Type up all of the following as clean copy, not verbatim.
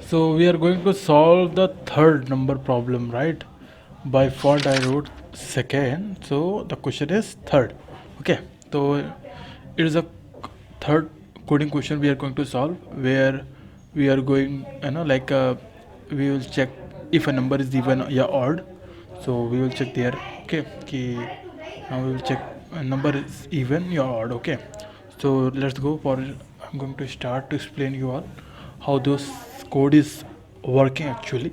So we are going to solve the third number problem, right? By fault I wrote second, so the question is third. Okay, so it is a third coding question we are going to solve, where we are going, we will check if a number is even or odd. So we will check there. Okay, now we will check a number is even or odd. Okay, so let's go for it. I'm going to start to explain you all how those code is working actually.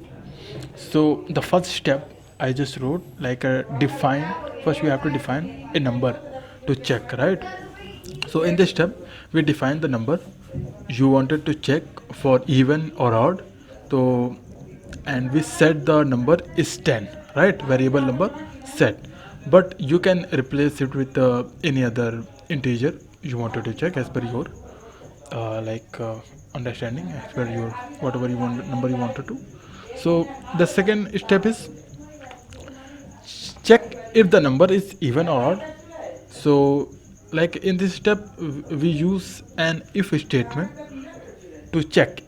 So the first step I just wrote like a define. First we have to define a number to check, right? So in this step we define the number you wanted to check for even or odd. So and we set the number is 10, right? Variable number set, but you can replace it with any other integer you wanted to check as per your understanding, as per your whatever you want number you wanted to. So the second step is check if the number is even or odd. So like in this step we use an if statement to check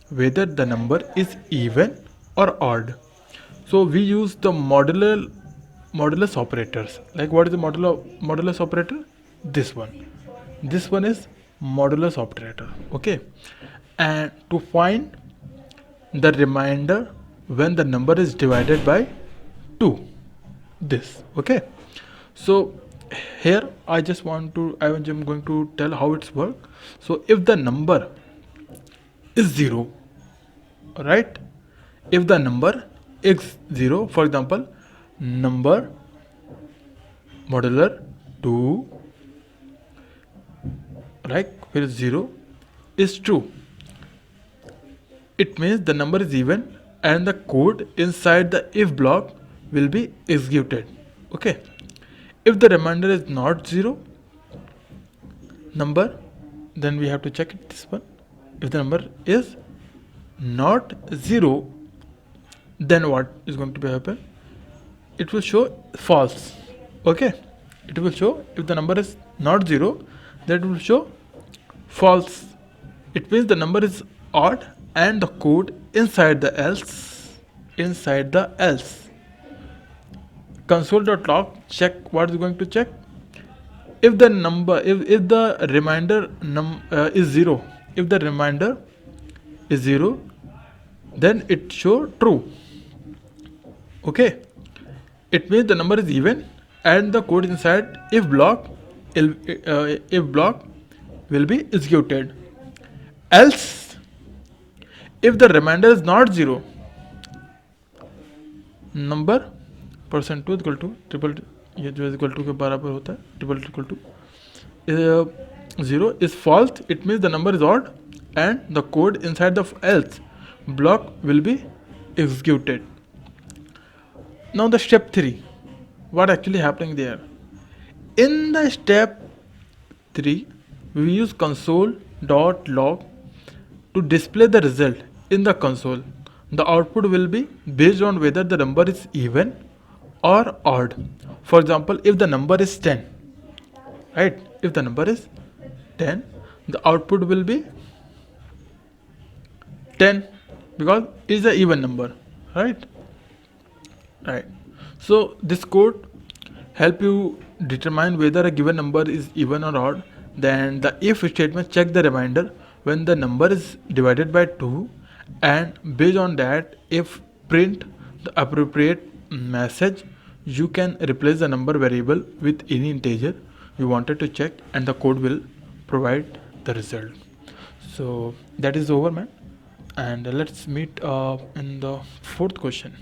whether the number is even or odd. So we use the modulus operators. Like what is the modulus operator? This one is modulus operator. Okay, and to find the remainder when the number is divided by 2, this. Okay, so here I'm going to tell how it's work. So if the number is 0, right? If the number is 0, for example, number modular 2, right, where 0 is true, it means the number is even and the code inside the if block will be executed. Okay, if the remainder is not 0 number, then we have to check it, this one. If the number is not 0, then what is going to be happen? It will show false. Okay, it will show if the number is not 0, that will show false. It means the number is odd and the code inside the else console.log check. What is going to check? If the number if the remainder is 0, if the remainder is 0, then it show true. Okay, it means the number is even and the code inside if block will be executed. Else, if the remainder is not 0, number percent to equal to triple, ये जो equal to के बराबर होता है, triple equal to 0 is false, it means the number is odd and the code inside the else block will be executed. Now the step 3, what actually happening there? In the step 3 we use console.log to display the result in the console. The output will be based on whether the number is even or odd. For example, if the number is 10, right? If the number is 10, the output will be 10 because it is an even number, right? Right. So this code help you determine whether a given number is even or odd. Then the if statement check the remainder when the number is divided by 2, and based on that, if print the appropriate message, you can replace the number variable with any integer you wanted to check and the code will provide the result. So that is over, man, and let's meet in the fourth question.